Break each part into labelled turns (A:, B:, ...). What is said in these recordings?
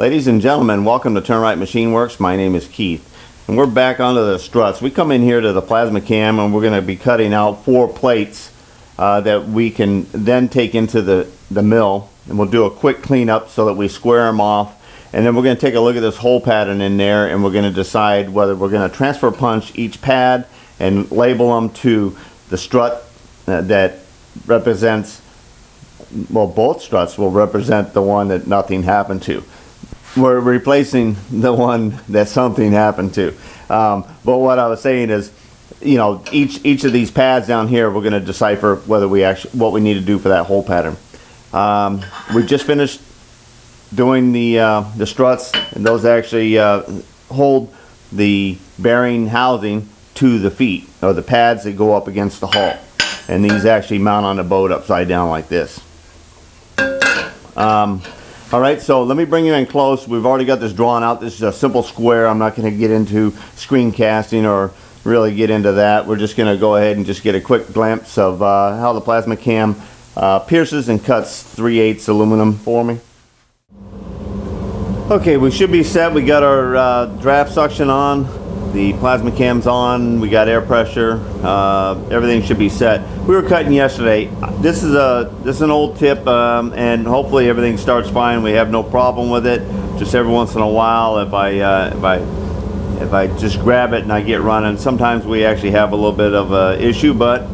A: Ladies and gentlemen, welcome to Turn Right Machine Works. My name is Keith, and we're back onto the struts. We come in here to the PlasmaCAM, and we're going to be cutting out 4 plates that we can then take into the mill, and we'll do a quick cleanup so that we square them off. And then we're going to take a look at this hole pattern in there, and we're going to decide whether we're going to transfer punch each pad and label them to the strut that represents, well, both struts will represent the one that nothing happened to. We're replacing the one that something happened to. But what I was saying is, you know, each of these pads down here, we're going to decipher whether we actually, what we need to do for that hole pattern. We just finished doing the struts, and those actually hold the bearing housing to the feet, or the pads that go up against the hull. And these actually mount on the boat upside down like this. Alright, so let me bring you in close. We've already got this drawn out. This is a simple square. I'm not going to get into screencasting or really get into that. We're just going to go ahead and just get a quick glimpse of how the PlasmaCAM pierces and cuts 3/8 aluminum for me. Okay, we should be set. We got our draft suction on. The PlasmaCAM's on. We got air pressure. Everything should be set. We were cutting yesterday. This is an old tip, and hopefully everything starts fine. We have no problem with it. Just every once in a while, if I just grab it and I get running, sometimes we actually have a little bit of a issue. But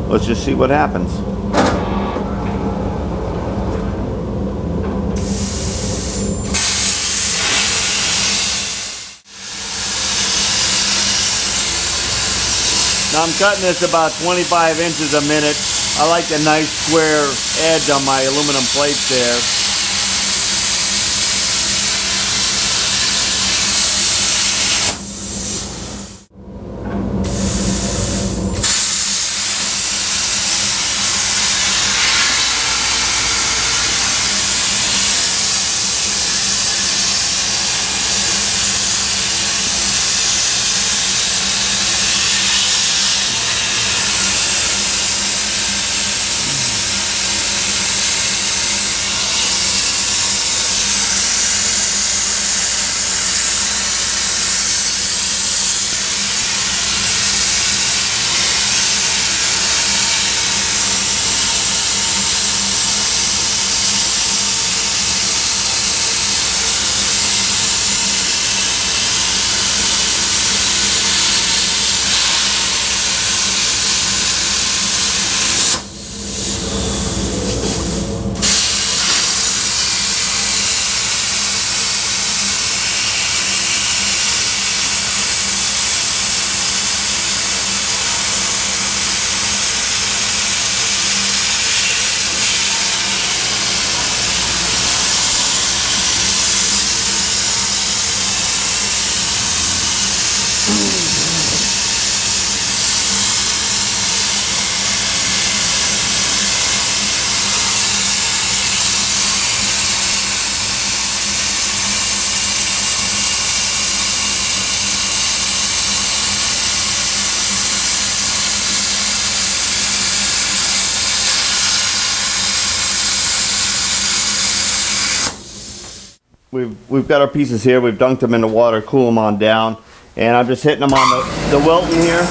A: let's just see what happens. Now I'm cutting this about 25 inches a minute. I like the nice square edge on my aluminum plates there. We've got our pieces here. We've dunked them in the water, cool them on down, and I'm just hitting them on the welting here.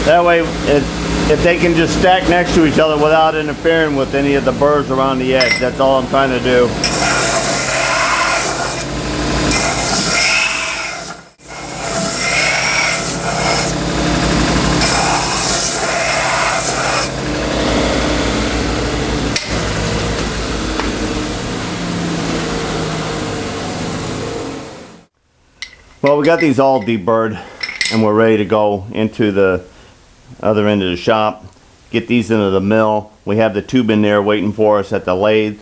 A: That way, if they can just stack next to each other without interfering with any of the burrs around the edge, that's all I'm trying to do. Well, we got these all deburred, and we're ready to go into the other end of the shop, get these into the mill. We have the tube in there waiting for us at the lathe,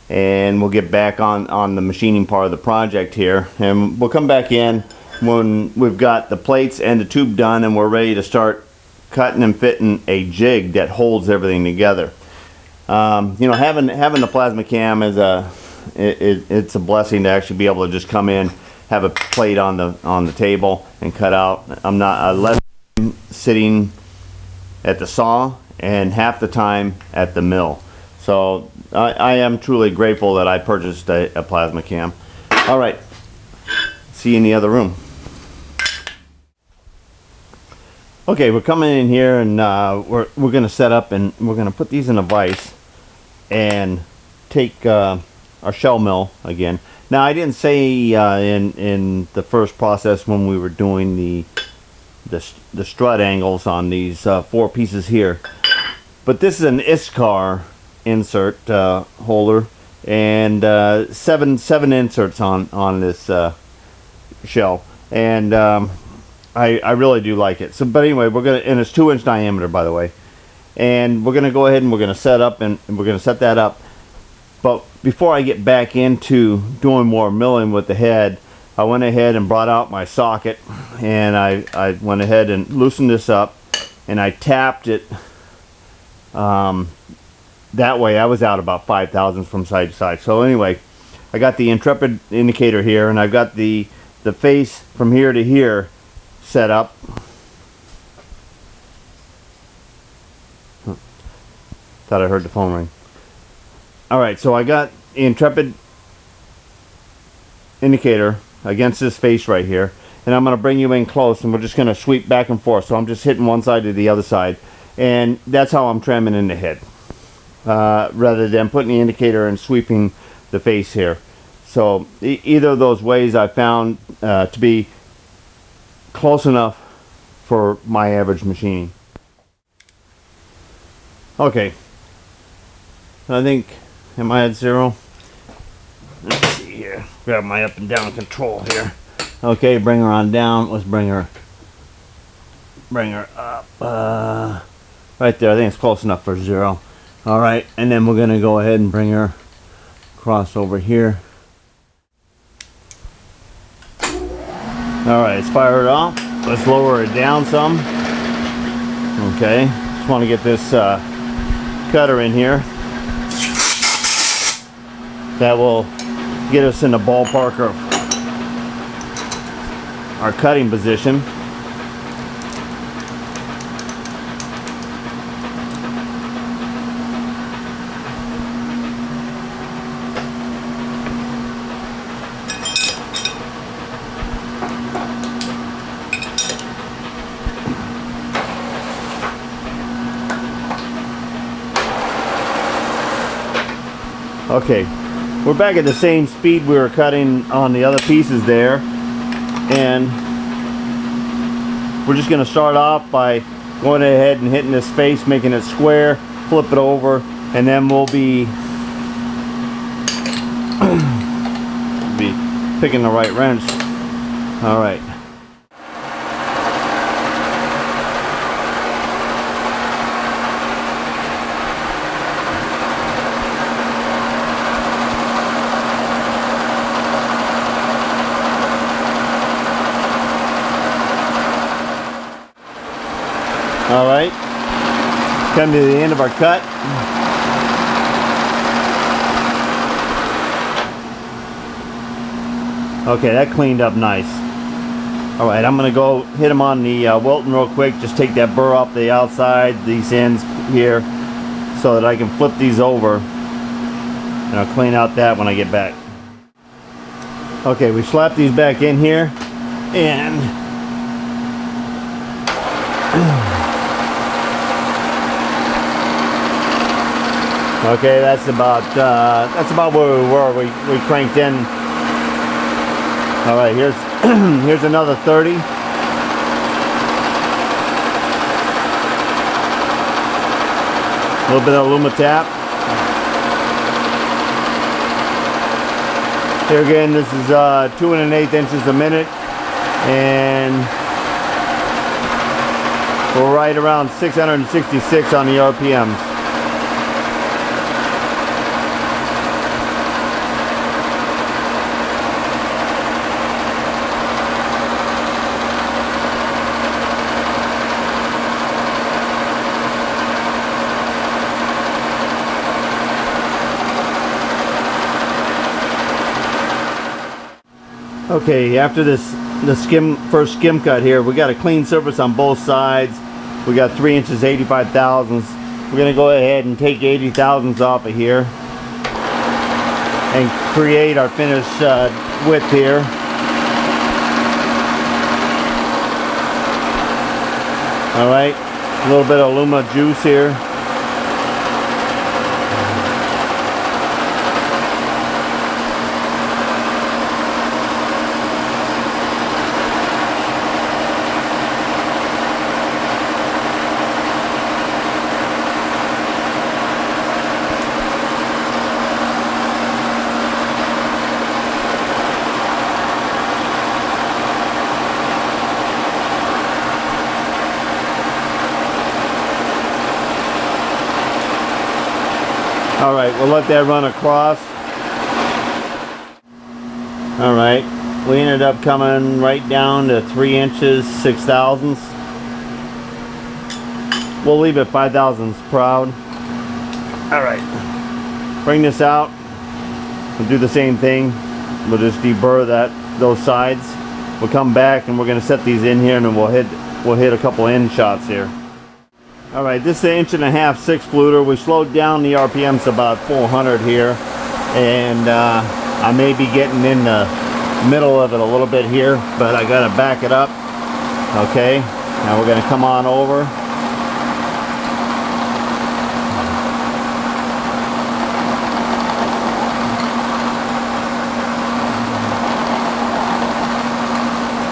A: and we'll get back on the machining part of the project here, and we'll come back in when we've got the plates and the tube done, and we're ready to start cutting and fitting a jig that holds everything together. You know, having the PlasmaCAM is it's a blessing to actually be able to just come in have a plate on the table and cut out. I left him sitting at the saw and half the time at the mill. So I am truly grateful that I purchased a PlasmaCAM. All right, see you in the other room. Okay, we're coming in here and we're going to set up, and we're going to put these in a vise and take our shell mill again. Now, I didn't say in the first process when we were doing the strut angles on these 4 pieces here, but this is an ISCAR insert holder, and seven inserts on this shell, and I really do like it. So, but anyway, and it's 2-inch diameter, by the way, and we're gonna go ahead and we're gonna set up and we're gonna set that up. But before I get back into doing more milling with the head, I went ahead and brought out my socket, and I went ahead and loosened this up, and I tapped it. That way I was out about 5 thousandths from side to side. So anyway, I got the Intrepid indicator here, and I've got the face from here to here set up. Thought I heard the phone ring. Alright, so I got the Intrepid indicator against this face right here, and I'm going to bring you in close, and we're just going to sweep back and forth. So I'm just hitting one side to the other side, and that's how I'm tramming in the head, rather than putting the indicator and sweeping the face here. So either of those ways I found to be close enough for my average machining. Okay, I think, am I at 0? Let's see here. Grab my up and down control here. Okay, bring her on down. Let's bring her up. Right there. I think it's close enough for 0. All right, and then we're gonna go ahead and bring her across over here. All right, let's fire it off. Let's lower it down some. Okay, just want to get this cutter in here. That will get us in the ballpark of our cutting position. Okay, we're back at the same speed we were cutting on the other pieces there, and we're just going to start off by going ahead and hitting this face, making it square, flip it over, and then we'll be picking the right wrench. All right. All right, come to the end of our cut. Okay, that cleaned up nice. All right, I'm gonna go hit them on the Wilton real quick. Just take that burr off the outside, these ends here, so that I can flip these over, and I'll clean out that when I get back. Okay, we slap these back in here, and okay, that's about where we were. We cranked in. All right, here's here's another 30. A little bit of Lumatap. Here again, this is 2 1/8 inches a minute, and we're right around 666 on the RPMs. Okay, after the first skim cut here, we got a clean surface on both sides. We got 3 inches 85 thousandths. We're gonna go ahead and take 80 thousandths off of here and create our finished width here. All right, a little bit of Luma juice here. All right, we'll let that run across. All right, we ended up coming right down to 3 inches 6 thousandths. We'll leave it 5 thousandths proud. All right, bring this out. We'll do the same thing. We'll just deburr those sides. We'll come back and we're going to set these in here, and then we'll hit a couple end shots here. All right, this is an 1.5 inch 6 fluter. We slowed down the RPMs to about 400 here, and I may be getting in the middle of it a little bit here, but I gotta back it up. Okay, now we're gonna come on over.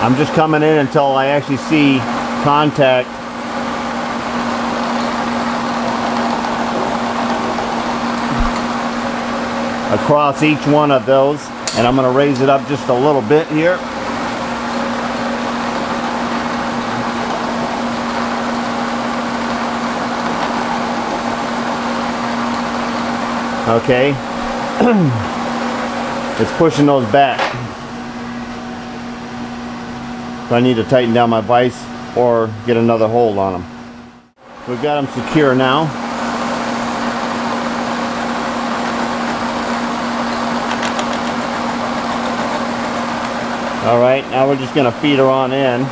A: I'm just coming in until I actually see contact across each one of those, and I'm going to raise it up just a little bit here. Okay. It's pushing those back. So I need to tighten down my vise or get another hold on them. We've got them secure now. All right, now we're just going to feed her on in.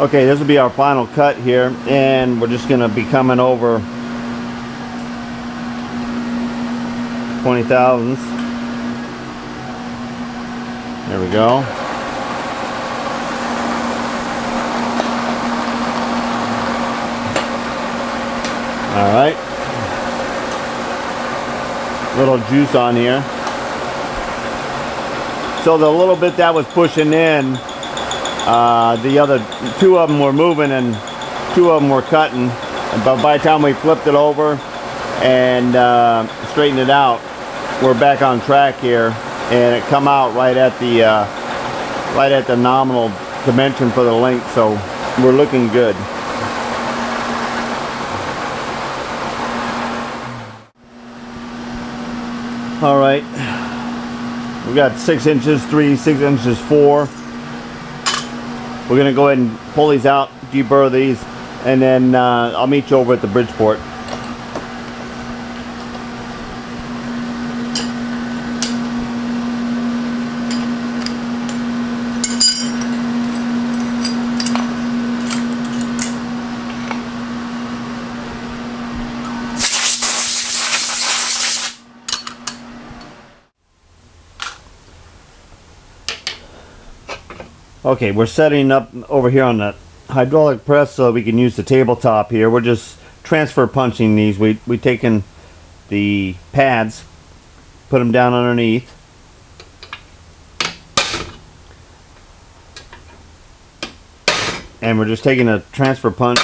A: Okay, this will be our final cut here, and we're just going to be coming over 20 thousandths. There we go. All right. Little juice on here. So the little bit that was pushing in, the other two of them were moving and two of them were cutting, but by the time we flipped it over and straightened it out, we're back on track here, and it come out right at the nominal dimension for the length, so we're looking good. All right, we got 6 inches 3, 6 inches 4. We're gonna go ahead and pull these out, deburr these, and then I'll meet you over at the Bridgeport. Okay, we're setting up over here on the hydraulic press so we can use the tabletop here. We're just transfer punching these. We taken the pads, put them down underneath. And we're just taking a transfer punch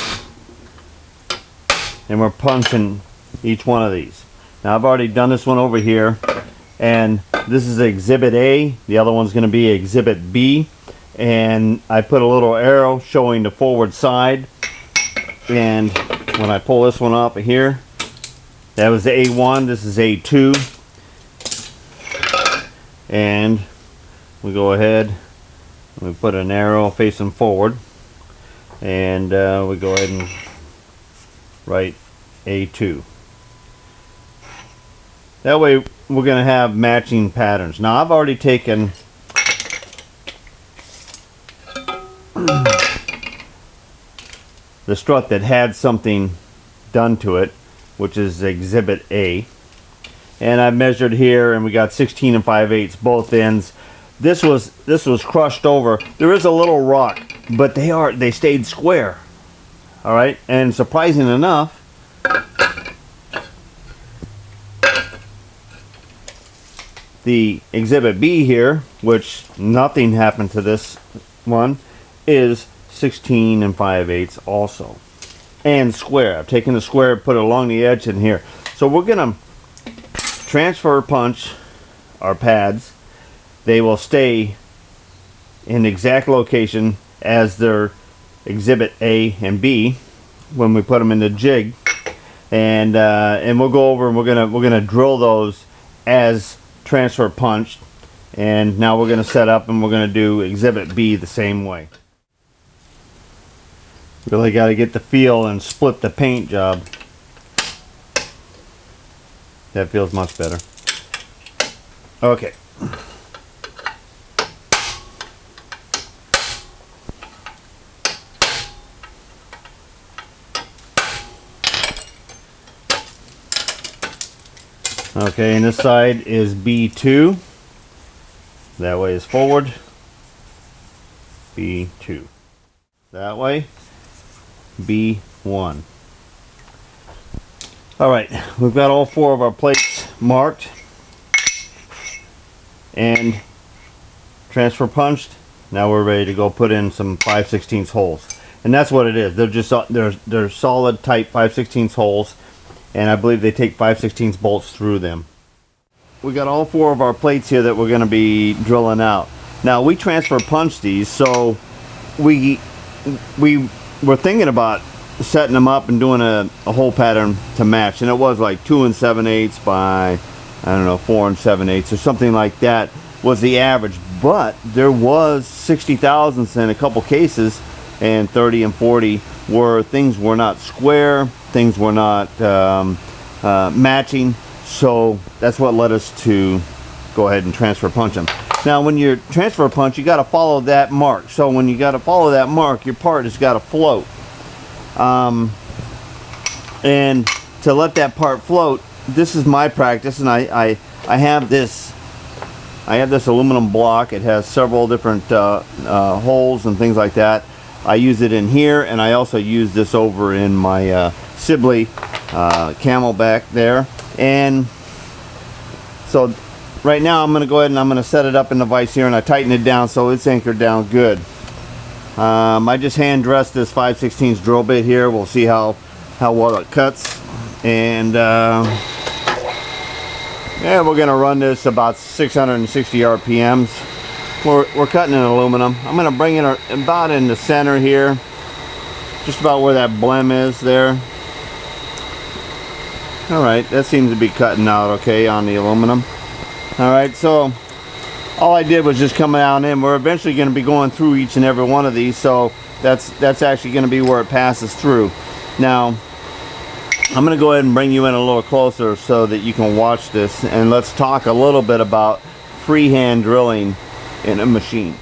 A: and we're punching each one of these. Now I've already done this one over here, and This is Exhibit A. The other one's going to be Exhibit B. And I put a little arrow showing the forward side. And when I pull this one off of here, that was the A1. This is A2. And we go ahead and we put an arrow facing forward. And we go ahead and write A2. That way we're going to have matching patterns. Now I've already taken the strut that had something done to it, which is Exhibit A, and I measured here, and we got 16 and 5/8 both ends. This was crushed over. There is a little rock, but they stayed square. All right, and surprising enough, the Exhibit B here, which nothing happened to this one, is 16 and 5/8 also, and square. I've taken the square, put it along the edge in here. So we're gonna transfer punch our pads. They will stay in the exact location as their Exhibit A and B when we put them in the jig, and we'll go over and we're gonna drill those as transfer punched. And now we're gonna set up and we're gonna do Exhibit B the same way. Really got to get the feel and split the paint job. That feels much better. Okay. Okay, and this side is B2. That way is forward. B2. That way. B1. Alright, we've got all 4 of our plates marked and transfer punched. Now we're ready to go put in some 5/16 holes. And that's what it is. They're just they're solid type 5/16 holes, and I believe they take 5/16 bolts through them. We got all 4 of our plates here that we're going to be drilling out. Now we transfer punch these, so we were thinking about setting them up and doing a hole pattern to match, and it was like 2 and 7/8 by, I don't know, 4 and 7/8 or something like that was the average. But there was 60 thousandths in a couple cases, and 30 and 40 where things were not square, things were not matching. So that's what led us to go ahead and transfer punch them. Now when you transfer punch, you got to follow that mark. So when you got to follow that mark, your part has got to float. And to let that part float, this is my practice, and I have this aluminum block. It has several different holes and things like that. I use it in here, and I also use this over in my Sibley Camelback there. And so right now I'm going to go ahead and I'm going to set it up in the vise here, and I tighten it down so it's anchored down good. I just hand dressed this 5/16 drill bit here. We'll see how well it cuts. And yeah, we're going to run this about 660 RPMs. We're cutting in aluminum. I'm going to bring it about in the center here, just about where that blem is there. Alright, that seems to be cutting out okay on the aluminum. Alright, so all I did was just come down in. We're eventually going to be going through each and every one of these, so that's actually going to be where it passes through. Now, I'm going to go ahead and bring you in a little closer so that you can watch this, and let's talk a little bit about freehand drilling in a machine.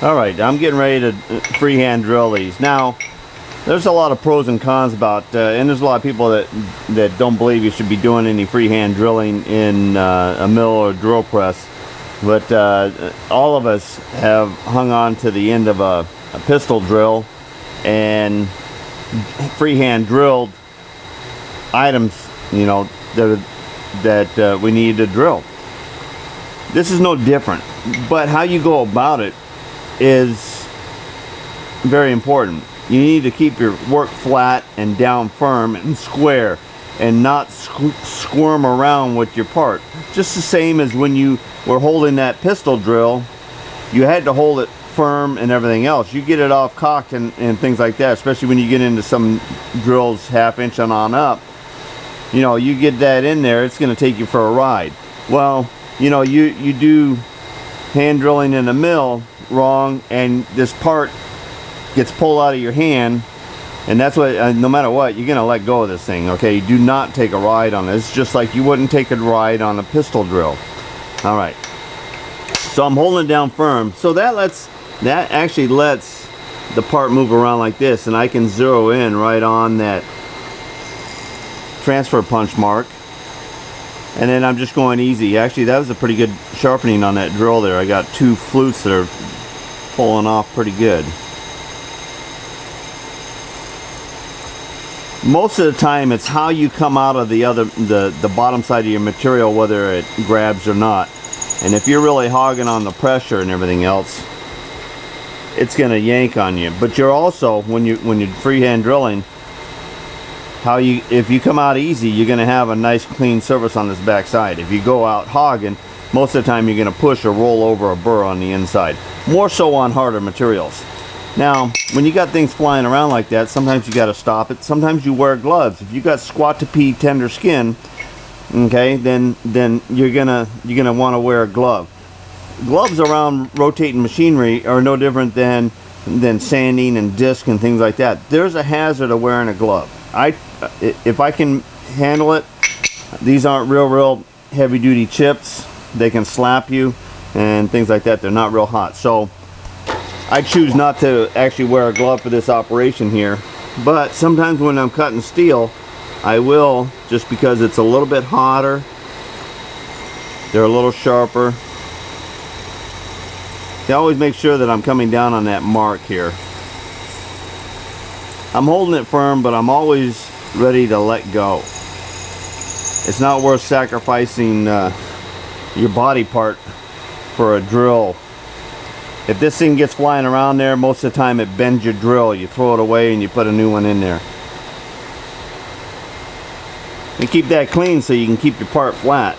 A: Alright, I'm getting ready to freehand drill these. Now, there's a lot of pros and cons about, and there's a lot of people that don't believe you should be doing any freehand drilling in a mill or drill press. But all of us have hung on to the end of a pistol drill and freehand drilled items, you know, that we need to drill. This is no different, but how you go about it is very important. You need to keep your work flat and down firm and square. and not squirm around with your part. Just the same as when you were holding that pistol drill, you had to hold it firm and everything else. You get it off cocked and things like that, especially when you get into some drills 1/2 inch and on up. You know, you get that in there, it's going to take you for a ride. Well, you know, you do hand drilling in the mill wrong, and this part gets pulled out of your hand, and that's what, no matter what, you're going to let go of this thing, okay? You do not take a ride on this, just like you wouldn't take a ride on a pistol drill. All right, so I'm holding it down firm, so that actually lets the part move around like this, and I can zero in right on that transfer punch mark, and then I'm just going easy. Actually, that was a pretty good sharpening on that drill there. I got 2 flutes that are pulling off pretty good. Most of the time it's how you come out of the bottom side of your material, whether it grabs or not. And if you're really hogging on the pressure and everything else, it's going to yank on you. But you're also, when you're freehand drilling, if you come out easy, you're going to have a nice clean surface on this back side. If you go out hogging, most of the time you're going to push or roll over a burr on the inside. More so on harder materials. Now, when you got things flying around like that, sometimes you got to stop it. Sometimes you wear gloves. If you got squat to pea tender skin, okay, then you're gonna want to wear a glove. Gloves around rotating machinery are no different than sanding and disc and things like that. There's a hazard of wearing a glove. If I can handle it, these aren't real heavy duty chips. They can slap you and things like that. They're not real hot. So I choose not to actually wear a glove for this operation here. But sometimes when I'm cutting steel, I will, just because it's a little bit hotter. They're a little sharper. I always make sure that I'm coming down on that mark here. I'm holding it firm, but I'm always ready to let go. It's not worth sacrificing your body part for a drill. If this thing gets flying around there, most of the time it bends your drill. You throw it away and you put a new one in there. And keep that clean so you can keep your part flat.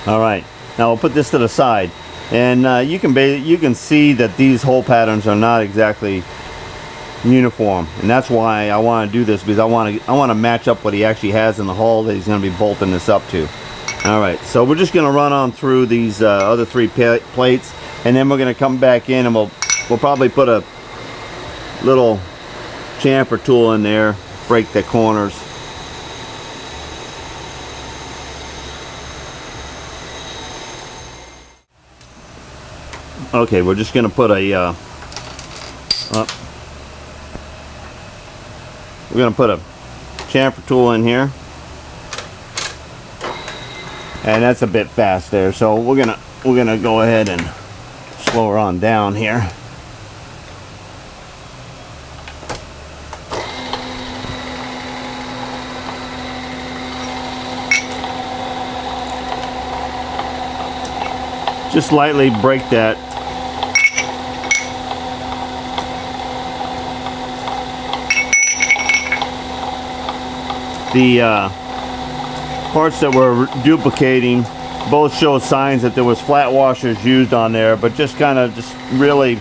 A: All right, now we'll put this to the side, and you can see that these hole patterns are not exactly uniform, and that's why I want to do this, because I want to match up what he actually has in the hole that he's going to be bolting this up to. All right, so we're just going to run on through these other 3 plates, and then we're going to come back in, and we'll probably put a little chamfer tool in there, break the corners. Okay, we're just going to put a we're going to put a chamfer tool in here, and that's a bit fast there, so we're gonna go ahead and slow her on down here. Just lightly break that. The parts that we're duplicating both show signs that there was flat washers used on there, but just really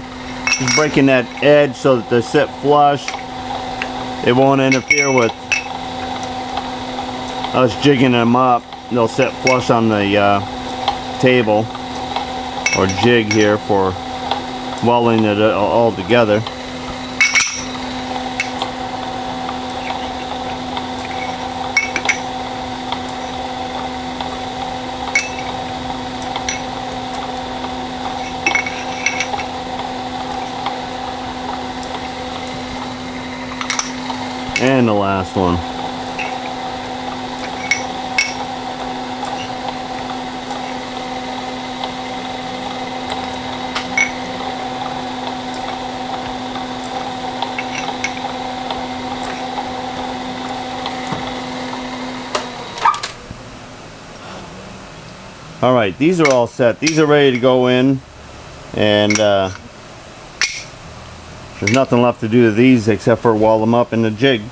A: breaking that edge so that they sit flush. It won't interfere with us jigging them up. They'll sit flush on the table or jig here for welding it all together. And the last one. All right, these are all set. These are ready to go in, and there's nothing left to do to these except for weld them up in the jig.